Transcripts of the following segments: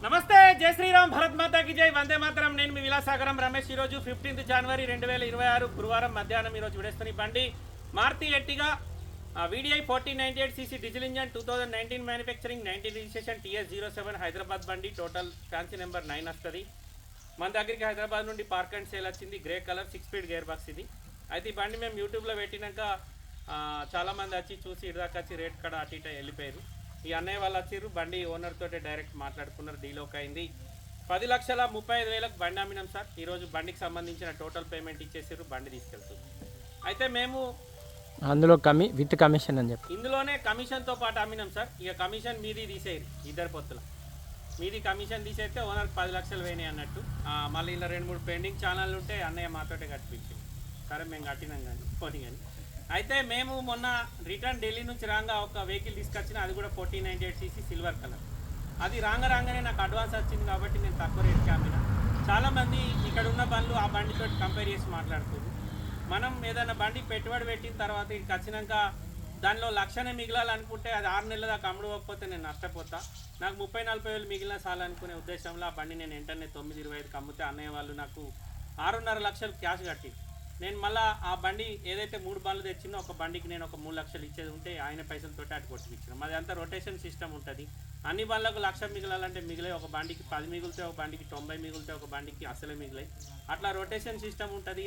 నమస్తే, జై శ్రీరామ్, భరత్ మాతాకి జై, వందే మాతరం. నేను మీ విలాసాగరం రమేష్. ఈరోజు 15 జనవరి 2026 గురువారం మధ్యాహ్నం ఈరోజు విడేస్తున్న బండి Maruti Ertiga VDI 1498cc diesel engine 2019 manufacturing 19 registration TS07 Hyderabad బండి. టోటల్ ఫ్యాన్సీ నెంబర్ 9 వస్తుంది. మన దగ్గరికి హైదరాబాద్ నుండి పార్క్ అండ్ సేల్ వచ్చింది. Grey colour 6 speed gear box ఇది. అయితే ఈ బండి మేము యూట్యూబ్లో పెట్టినాక చాలామంది వచ్చి చూసి ఇదాకా వచ్చి రేట్ కాడ అటు ఇటు వెళ్ళిపోయారు. ఈ అన్నయ్య వాళ్ళు వచ్చారు, బండి ఓనర్ తోటి డైరెక్ట్ మాట్లాడుకున్నారు, డీలోకి అయింది. 10,35,000 బండి అమ్మినాం సార్. ఈరోజు బండికి సంబంధించిన టోటల్ పేమెంట్ ఇచ్చేసారు, బండి తీసుకెళ్తుంది. అయితే మేము అందులో విత్ కమిషన్ అని చెప్పి ఇందులోనే కమిషన్తో పాటు అమ్మినాం సార్. ఇక కమిషన్ మీది తీసేది, ఇద్దరు పొత్తుల మీది కమిషన్ తీసేస్తే ఓనర్ 10 లక్షలు వేయినాయి అన్నట్టు. మళ్ళీ ఇలా 2-3 పెండింగ్ ఛానళ్ళు ఉంటే అన్నయ్య మాతోటే కట్టించింది. సరే మేము కట్టినాం కానీ పోనీ కానీ. అయితే మేము మొన్న రిటర్న్ ఢిల్లీ నుంచి రాగా ఒక వెహికల్ తీసుకొచ్చిన, అది కూడా 1498cc సిల్వర్ కలర్. అది రాగానే నాకు అడ్వాన్స్ వచ్చింది కాబట్టి నేను తక్కువ రేట్కి అమ్మిన. చాలామంది ఇక్కడ ఉన్న బండ్లు ఆ బండితో కంపేర్ చేసి మాట్లాడుతున్నారు. మనం ఏదైనా బండి పెట్టుబడి పెట్టిన తర్వాత ఇక్కడికి వచ్చినాక దానిలో లక్షనే మిగిలాలనుకుంటే అది 6 నెలల దాకా అమ్ముడుపోకపోతే నేను నష్టపోతా. నాకు 30-40 వేలు మిగిలిన చాలు అనుకునే ఉద్దేశంలో ఆ బండి నేను వెంటనే 925కి అమ్మితే అన్నయ్య వాళ్ళు నాకు 6.5 లక్షలు క్యాష్ కట్టి, నేను మళ్ళీ ఆ బండి ఏదైతే 3 బండ్లు తెచ్చినో ఒక బండికి నేను ఒక 3 లక్షలు ఇచ్చేది ఉంటే ఆయన పైసలతో అటు కొట్టించాను. మాది అంతా రొటేషన్ సిస్టమ్ ఉంటుంది. అన్ని బండ్లకు 1,00,000 మిగిలాలంటే మిగిలే, ఒక బండికి 10 మిగిలితే ఒక బండికి 90 మిగిలితే ఒక బండికి అసలే మిగిలాయి. అట్లా రొటేషన్ సిస్టమ్ ఉంటుంది.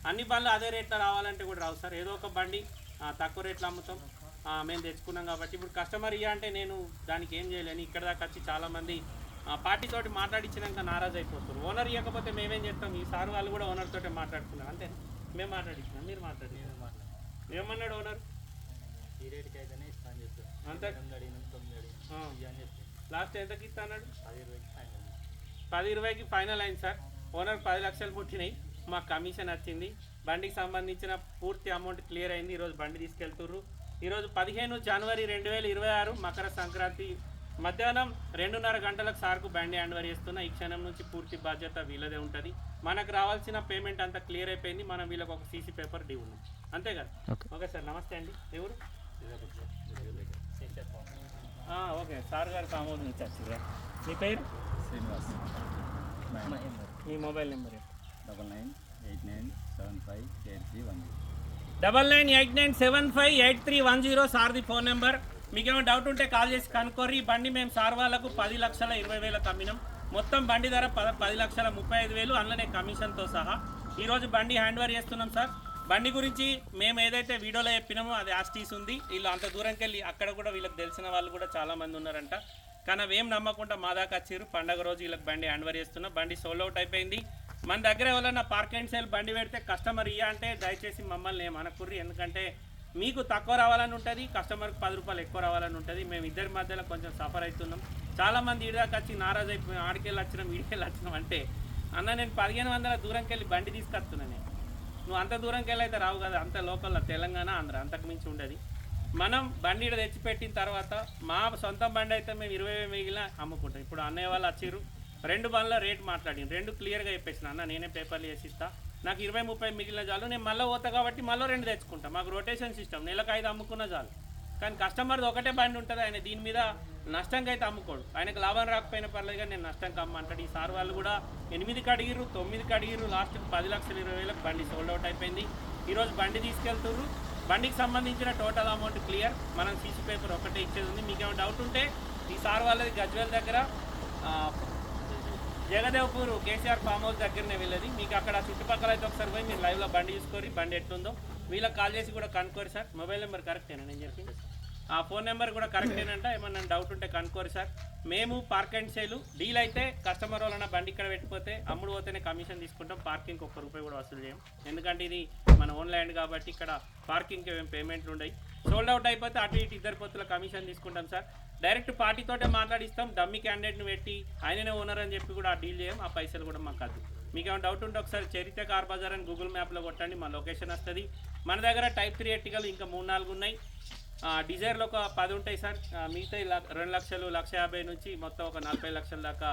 అన్ని బండ్లు అదే రేట్లో రావాలంటే కూడా రావు సార్. ఏదో ఒక బండి తక్కువ రేట్లో అమ్ముతాం. మేము తెచ్చుకున్నాం కాబట్టి ఇప్పుడు కస్టమర్ అంటే నేను దానికి ఏం చేయలేను. ఇక్కడ దాకా వచ్చి చాలామంది పార్టీతోటి మాట్లాడించినాక నారాజు అయిపోతారు. ఓనర్ ఇవ్వకపోతే మేమేం చేస్తాం. ఈ సార్ వాళ్ళు కూడా ఓనర్ తోటి మాట్లాడుకున్నారు. అంతే, మేము మాట్లాడించినాం, మీరు మాట్లాడి ఏమన్నాడు ఓనర్? ఈ రేటుకి అయితేనే ఇస్తాను చెప్పారు. అంతే, లాస్ట్ ఎంతకి ఇస్తా అన్నాడు? 10-20కి ఫైనల్ అయింది సార్. ఓనర్ 10 లక్షలు పుట్టినాయి, మాకు కమిషన్ వచ్చింది. బండికి సంబంధించిన పూర్తి అమౌంట్ క్లియర్ అయింది. ఈరోజు బండి తీసుకెళ్తుర్రు. ఈరోజు 15 జనవరి 2026 మకర సంక్రాంతి మధ్యాహ్నం 2:30 గంటలకు సార్కు బండి హ్యాండ్ ఓవర్ చేస్తున్నా. ఈ క్షణం నుంచి పూర్తి బాధ్యత వీళ్ళదే ఉంటుంది. మనకు రావాల్సిన పేమెంట్ అంతా క్లియర్ అయిపోయింది. మనం వీళ్ళకి ఒక సీసీ పేపర్ డ్యూ ఉన్నాం, అంతే కదా? ఓకే సార్, నమస్తే అండి. ఎవరు? ఓకే, సార్ గారికి ఆమోదం ఇచ్చారు. మీ పేరు? శ్రీనివాస్. మీ మొబైల్ నెంబర్? 9989758310. 9989758310 సార్ది ఫోన్ నెంబర్. మీకేమో డౌట్ ఉంటే కాల్ చేసి కనుక్కోర్రి. ఈ బండి మేము సార్ వాళ్ళకు 10,20,000 అమ్మినాం. మొత్తం బండి ధర 10,35,000 అందులోనే కమిషన్తో సహా. ఈరోజు బండి హ్యాండ్ ఓవర్ చేస్తున్నాం సార్. బండి గురించి మేము ఏదైతే వీడియోలో చెప్పినామో అది యాస్టీస్ ఉంది. వీళ్ళు అంత దూరంకి వెళ్ళి అక్కడ కూడా వీళ్ళకి తెలిసిన వాళ్ళు కూడా చాలామంది ఉన్నారంట. కానీ అవేం నమ్మకుండా మా దాకా వచ్చారు. పండగ రోజు వీళ్ళకి బండి హ్యాండ్ ఓవర్ చేస్తున్నాం. బండి సోల్డ్ అవుట్ అయిపోయింది. మన దగ్గర ఎవరైనా పార్క్ అండ్ సేల్ బండి పెడితే కస్టమర్ అంటే దయచేసి మమ్మల్ని ఏమనకుర్రి. ఎందుకంటే మీకు తక్కువ రావాలని ఉంటుంది, కస్టమర్కి 10 రూపాయలు ఎక్కువ రావాలని ఉంటుంది. మేము ఇద్దరి మధ్యలో కొంచెం సఫర్ అవుతున్నాం. చాలామంది ఇడిదాకా వచ్చి నారాజు అయిపోయి ఆడికెళ్ళి వచ్చినాం ఈడికెళ్ళి వచ్చినాం అంటే, అన్న నేను 1500 దూరంకి వెళ్ళి బండి తీసుకొస్తున్నాను. నేను నువ్వు అంత దూరంకి వెళ్ళి అయితే రావు కదా. అంత లోకల్ తెలంగాణ ఆంధ్ర అంతకు మించి ఉండదు. మనం బండి తెచ్చిపెట్టిన తర్వాత మా సొంత బండి అయితే మేము 20 మిగిలిన అమ్ముకుంటాం. ఇప్పుడు అన్నయ్య వాళ్ళు వచ్చారు, 2 బండ్ల రేట్ మాట్లాడి 2 క్లియర్గా చెప్పేసిన, అన్న నేనే పేపర్లు వేసి ఇస్తా, నాకు 20-30 మిగిలిన చాలు, నేను మళ్ళీ పోతా కాబట్టి మళ్ళీ 2 తెచ్చుకుంటాం. మాకు రొటేషన్ సిస్టమ్, నెలకు 5 అమ్ముకున్న చాలు. కానీ కస్టమర్ది ఒకటే బండి ఉంటుంది, ఆయన దీని మీద నష్టంగా అయితే అమ్ముకోడు. ఆయనకు లాభం రాకపోయినా పర్లేదు కానీ నేను నష్టంగా అమ్మంటాడు. ఈ సార్ వాళ్ళు కూడా 8కి అడిగిర్రు, 9కి అడిగిర్రు, లాస్ట్కి 10,20,000 బండి సోల్డ్ అవుట్ అయిపోయింది. ఈరోజు బండి తీసుకెళ్తుర్రు. బండికి సంబంధించిన టోటల్ అమౌంట్ క్లియర్. మనం సీసీ పేపర్ ఒకటే ఇచ్చేది ఉంది. మీకు ఏమైనా డౌట్ ఉంటే ఈ సార్ వాళ్ళది గజ్వేల్ దగ్గర జగదేవ్పూర్ కేసీఆర్ ఫామ్ హౌస్ దగ్గరనే వెళ్ళేది. మీకు అక్కడ చుట్టుపక్కల అయితే ఒకసారి పోయి మీరు లైవ్లో బండి చూసుకొని బండి ఎట్లుందో వీళ్ళకి కాల్ చేసి కూడా కనుక్కోరు సార్. మొబైల్ నెంబర్ కరెక్టేనా నేను చెప్పి? ఆ ఫోన్ నెంబర్ కూడా కరెక్టేనంట. ఏమన్నా డౌట్ ఉంటే కనుక్కోరు సార్. మేము పార్క్ అండ్ సేల్ డీల్ అయితే కస్టమర్ వాళ్ళన్న బండి ఇక్కడ పెట్టిపోతే అమ్ముడు పోతేనే కమిషన్ తీసుకుంటాం. పార్కింగ్కి ₹1 కూడా వసూలు చేయం. ఎందుకంటే ఇది మన ఓన్ ల్యాండ్ కాబట్టి ఇక్కడ పార్కింగ్కి ఏం పేమెంట్లు ఉండవు. సోల్డ్ అవుట్ అయిపోతే అటు ఇటు ఇద్దరు పొత్తుల కమిషన్ తీసుకుంటాం సార్. డైరెక్ట్ పార్టీతోటే మాట్లాడిస్తాం. డమ్మీ క్యాండిడేట్ని పెట్టి ఆయననే ఓనర్ అని చెప్పి కూడా డీల్ చేయం. ఆ పైసలు కూడా మాకు కాదు. మీకు ఏమైనా డౌట్ ఉంటే ఒకసారి చరిత్ర కార్ బజార్ అని గూగుల్ మ్యాప్లో కొట్టండి, మా లొకేషన్ వస్తుంది. మన దగ్గర టైప్ 3 ఎర్టిగాలు ఇంకా 3-4 ఉన్నాయి. డిజైర్లో ఒక 10 ఉంటాయి సార్. మిగతా 2 లక్షలు, 1,50,000 నుంచి మొత్తం ఒక 40 లక్షల దాకా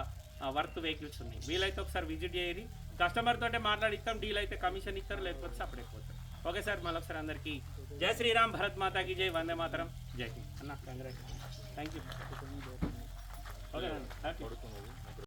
వర్త్ వెహికల్స్ ఉన్నాయి. వీలైతే ఒకసారి విజిట్ చేయరి. కస్టమర్ తోటే మాట్లాడిస్తాం. డీల్ అయితే కమిషన్ ఇస్తారు, లేకపోతే సపరేట్ పోతారు. ఓకే సార్, మళ్ళీ ఒకసారి అందరికీ జై శ్రీరామ్, భరత్ మాతాకి జై, వందే మాతరం, జై హింద్ అన్న. Congrats, thank you. Okay happy.